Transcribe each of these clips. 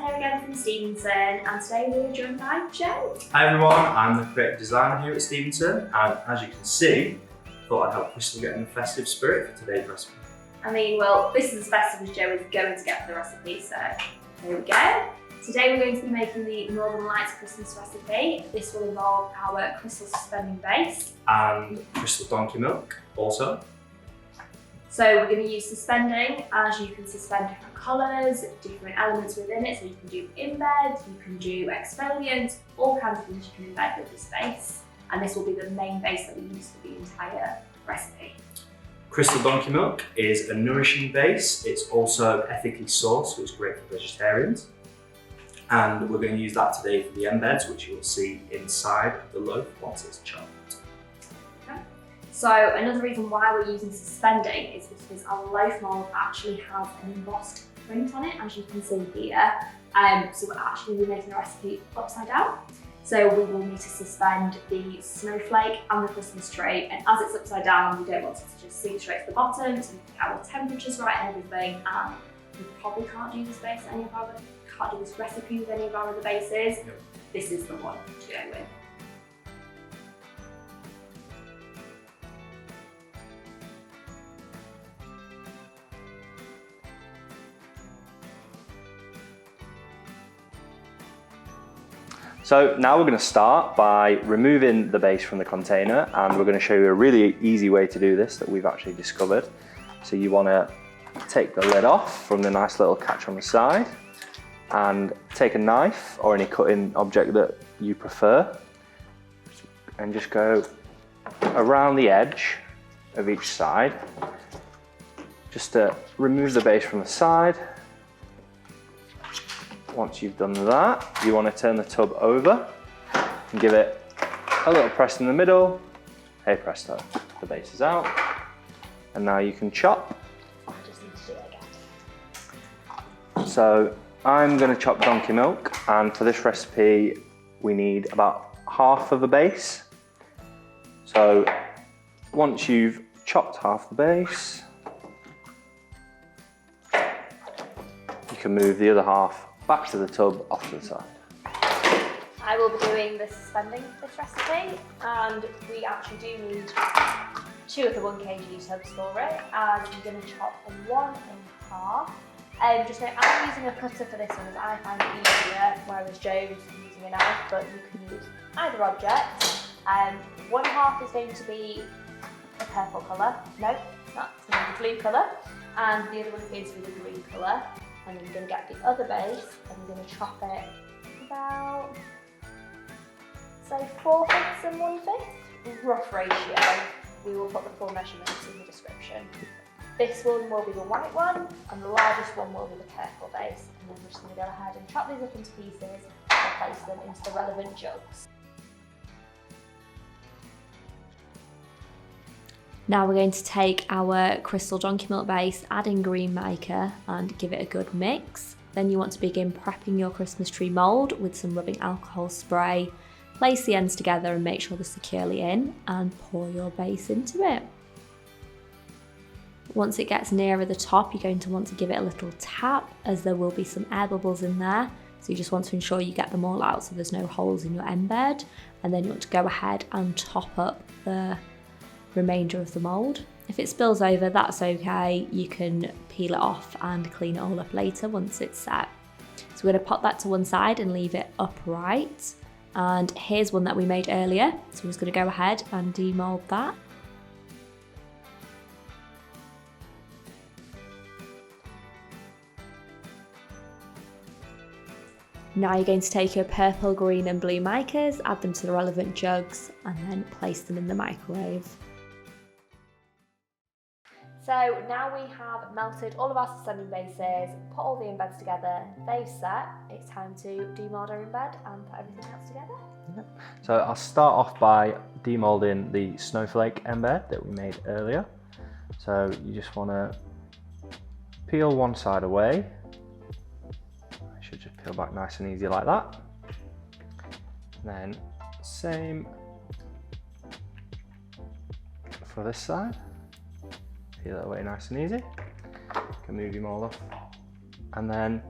here again from Stephenson, and today we're joined by Joe. Hi everyone, I'm the creative designer here at Stephenson, and as you can see, I thought I'd help Crystal get in the festive spirit for today's recipe. I mean, well, this is as festive as Joe is going to get for the recipe, so here we go. Today we're going to be making the Northern Lights Christmas recipe. This will involve our crystal suspending base. And crystal donkey milk also. So we're going to use suspending, as you can suspend different colours, different elements within it. So you can do embed, you can do exfoliant, all kinds of things you can embed with this base. And this will be the main base that we use for the entire recipe. Crystal donkey milk is a nourishing base. It's also ethically sourced, so it's great for vegetarians. And we're going to use that today for the embeds, which you will see inside the loaf once it's chopped. So another reason why we're using suspending is because our loaf mould actually has an embossed print on it, as you can see here. So we're actually making the recipe upside down. So we will need to suspend the snowflake and the Christmas tree, and as it's upside down, we don't want it to just sink straight to the bottom, so we can get our temperatures right and everything. And we probably can't do this base any of our can't do this recipe with any of our other bases. Yep. This is the one to go with. So now we're going to start by removing the base from the container, and we're going to show you a really easy way to do this that we've actually discovered. So you want to take the lid off from the nice little catch on the side and take a knife or any cutting object that you prefer and just go around the edge of each side just to remove the base from the side. Once you've done that, you want to turn the tub over and give it a little press in the middle. Hey presto, the base is out. And now you can chop. I just need to do it again. So I'm going to chop donkey milk, and for this recipe we need about half of a base. So once you've chopped half the base, you can move the other half back to the tub off to the side. I will be doing the suspending for this recipe, and we actually do need 2 of the 1 kg tubs for it, and I'm going to chop one in half. Just know I'm using a cutter for this one as I find it easier, whereas Joe's using a knife, but you can use either object. One half is going to be a purple colour. No, it's not. It's going to be the blue colour, and the other one is going to be the green colour. And then you're going to get the other base and you're going to chop it about, say, 4/5 and 1/5, rough ratio. We will put the full measurements in the description. This one will be the white one, and the largest one will be the purple base. And then we're just going to go ahead and chop these up into pieces and place them into the relevant jugs. Now we're going to take our crystal donkey milk base, add in green mica and give it a good mix. Then you want to begin prepping your Christmas tree mould with some rubbing alcohol spray. Place the ends together and make sure they're securely in, and pour your base into it. Once it gets nearer the top, you're going to want to give it a little tap, as there will be some air bubbles in there. So you just want to ensure you get them all out so there's no holes in your embed. And then you want to go ahead and top up the remainder of the mould. If it spills over, that's okay. You can peel it off and clean it all up later once it's set. So we're going to pop that to one side and leave it upright. And here's one that we made earlier. So we're just going to go ahead and demould that. Now you're going to take your purple, green and blue micas, add them to the relevant jugs and then place them in the microwave. So now we have melted all of our suspending bases, put all the embeds together, they've set. It's time to demould our embed and put everything else together. Yep. So I'll start off by demoulding the snowflake embed that we made earlier. So you just want to peel one side away. I should just peel back nice and easy like that. And then same for this side. Peel it away nice and easy. You can move your mould off. And then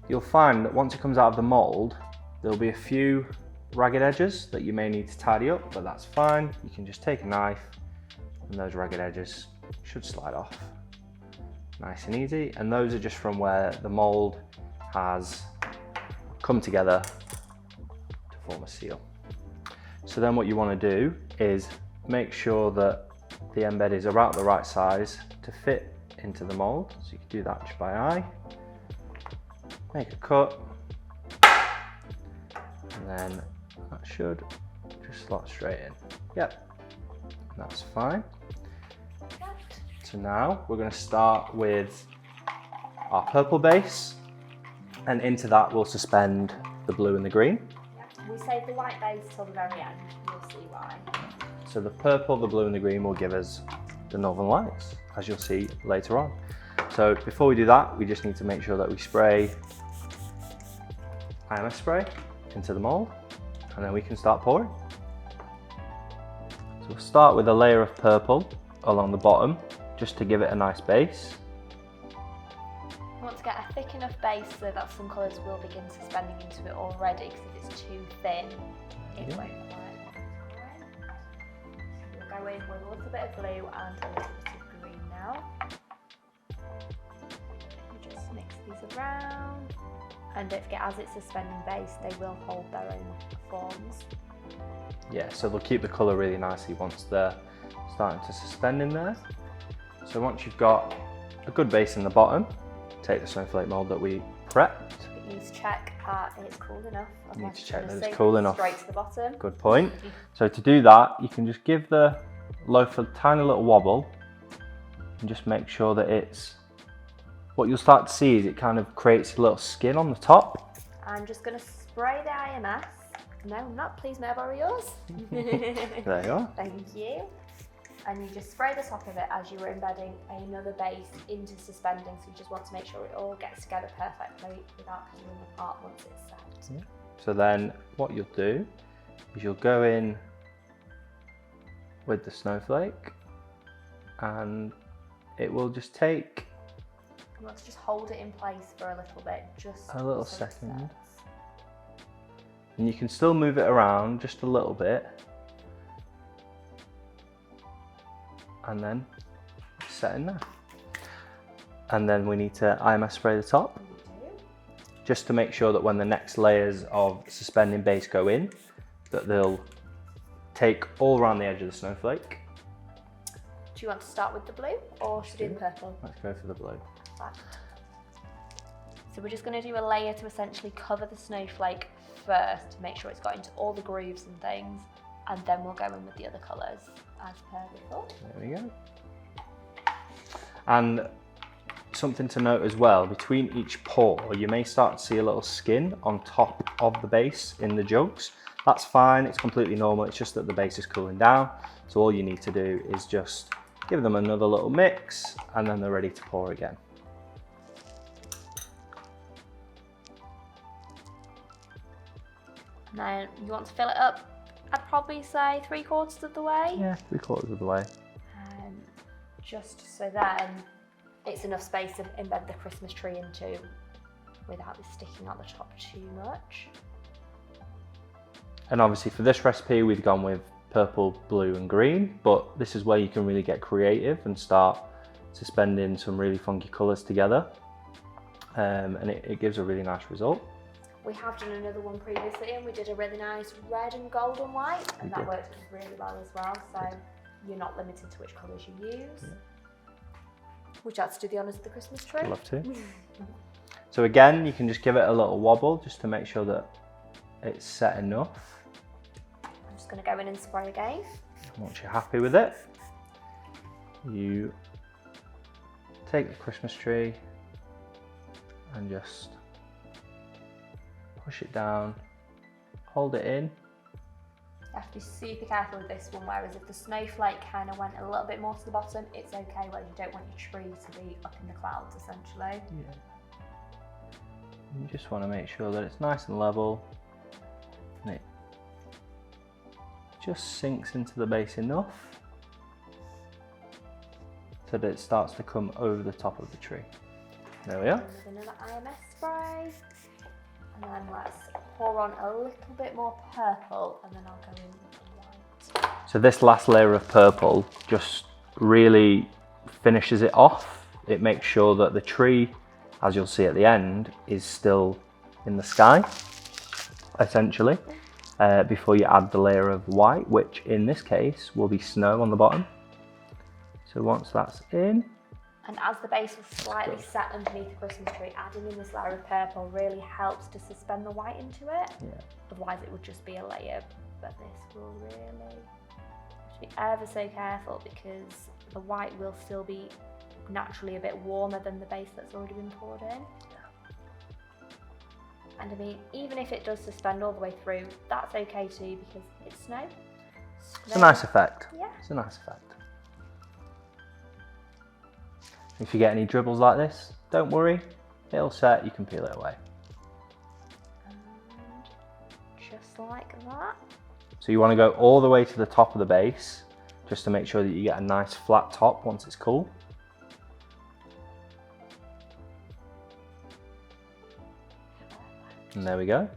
you'll find that once it comes out of the mould, there'll be a few ragged edges that you may need to tidy up, but that's fine. You can just take a knife and those ragged edges should slide off. Nice and easy. And those are just from where the mould has come together to form a seal. So then what you want to do is make sure that the embed is about the right size to fit into the mould. So you can do that just by eye. Make a cut, and then that should just slot straight in. Yep, that's fine. So now we're going to start with our purple base, and into that we'll suspend the blue and the green. We save the white base till the very end, you'll see why. So the purple, the blue and the green will give us the northern lights, as you'll see later on. So before we do that, we just need to make sure that we spray IMS spray into the mould, and then we can start pouring. So we'll start with a layer of purple along the bottom, just to give it a nice base. You want to get a thick enough base so that some colours will begin suspending into it already, because if it's too thin, it won't work. So we'll go in with a little bit of blue and a little bit of green now. You just mix these around. And don't forget, as it's suspending base, they will hold their own forms. Yeah, so they'll keep the colour really nicely once they're starting to suspend in there. So once you've got a good base in the bottom, take the snowflake mould that we prepped. But you need to check that it's cool enough. You need to check that Otherwise it's cool enough. Straight to the bottom. Good point. So to do that, you can just give the loaf a tiny little wobble and just make sure that it's, what you'll start to see is it kind of creates a little skin on the top. I'm just going to spray the IMS. No, not, please may I borrow yours? There you are. Thank you. And you just spray the top of it as you were embedding another base into suspending, so you just want to make sure it all gets together perfectly without coming apart once it's set. Yeah. So then what you'll do is you'll go in with the snowflake, and it will just take You want to just hold it in place for a little bit, just a little so it second. sets. And you can still move it around just a little bit, and then set in there. And then we need to IMS spray the top, just to make sure that when the next layers of suspending base go in, that they'll take all around the edge of the snowflake. Do you want to start with the blue or should we do the purple? Let's go for the blue. Right. So we're just going to do a layer to essentially cover the snowflake first to make sure it's got into all the grooves and things, and then we'll go in with the other colours as per before. There we go. And something to note as well, between each pour you may start to see a little skin on top of the base in the jugs. That's fine, it's completely normal, it's just that the base is cooling down. So all you need to do is just give them another little mix and then they're ready to pour again. And then you want to fill it up, I'd probably say 3/4 of the way. Yeah, 3/4 of the way. Just so then it's enough space to embed the Christmas tree into without it sticking out the top too much. And obviously for this recipe we've gone with purple, blue and green, but this is where you can really get creative and start suspending some really funky colours together, and it gives a really nice result. We have done another one previously and we did a really nice red and gold and white, and that worked really well as well, so you're not limited to which colours you use. Yeah. Would you like to do the honours of the Christmas tree? I'd love to. So again, you can just give it a little wobble just to make sure that it's set enough. I'm just going to go in and spray again. And once you're happy with it, you take the Christmas tree and just push it down, hold it in. You have to be super careful with this one, whereas if the snowflake kind of went a little bit more to the bottom, it's okay, where you don't want your tree to be up in the clouds essentially. Yeah. You just want to make sure that it's nice and level and it just sinks into the base enough so that it starts to come over the top of the tree. There we are. And with another IMS spray. And then let's pour on a little bit more purple, and then I'll go in with the white. So this last layer of purple just really finishes it off. It makes sure that the tree, as you'll see at the end, is still in the sky, essentially, before you add the layer of white, which in this case will be snow on the bottom. So once that's in, and as the base will slightly set underneath the Christmas tree, adding in this layer of purple really helps to suspend the white into it. yeah. Otherwise it would just be a layer, but this will really be ever so careful, because the white will still be naturally a bit warmer than the base that's already been poured in. And I mean, even if it does suspend all the way through, that's okay too, because it's snow. It's a nice effect. Yeah. It's a nice effect. If you get any dribbles like this, don't worry, it'll set, you can peel it away. And just like that. So you want to go all the way to the top of the base, just to make sure that you get a nice flat top once it's cool. And there we go.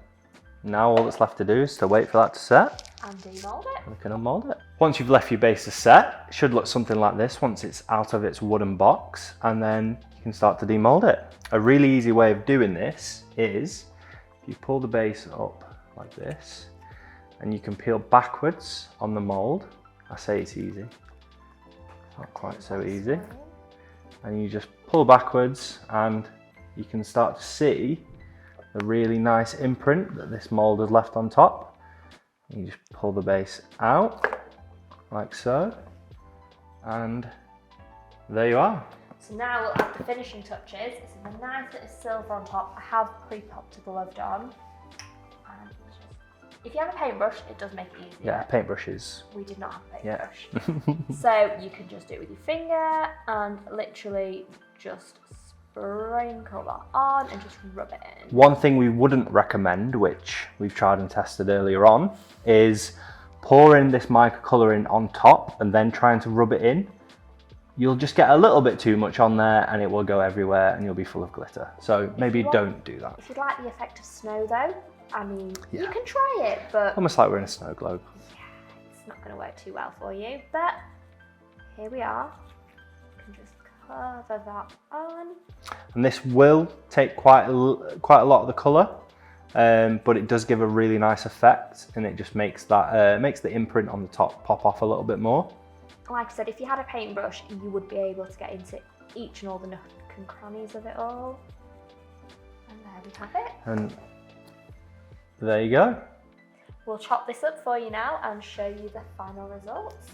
Now all that's left to do is to wait for that to set. And demold it. We can unmold it. Once you've left your base to set, it should look something like this once it's out of its wooden box, and then you can start to demold it. A really easy way of doing this is if you pull the base up like this, and you can peel backwards on the mold. I say it's easy, not quite so easy. And you just pull backwards, and you can start to see the really nice imprint that this mold has left on top. You just pull the base out, like so, and there you are. So now we'll add the finishing touches. It's a nice bit of silver on top. I have pre-popped a gloved on. And if you have a paintbrush, it does make it easier. Yeah, paintbrushes. We did not have a Yeah. paintbrush. So you can just do it with your finger and literally just sprinkle that on and just rub it in. One thing we wouldn't recommend, which we've tried and tested earlier on, is pouring this mica colouring on top and then trying to rub it in. You'll just get a little bit too much on there and it will go everywhere and you'll be full of glitter. So maybe don't do that. If you'd like the effect of snow though, I mean, Yeah. you can try it, but Almost like we're in a snow globe. yeah, it's not going to work too well for you. But here we are. You can just cover that on. And this will take quite a lot of the colour, but it does give a really nice effect, and it just makes that makes the imprint on the top pop off a little bit more. Like I said, if you had a paintbrush, you would be able to get into each and all the nooks and crannies of it all. And there we have it. And there you go. We'll chop this up for you now and show you the final results.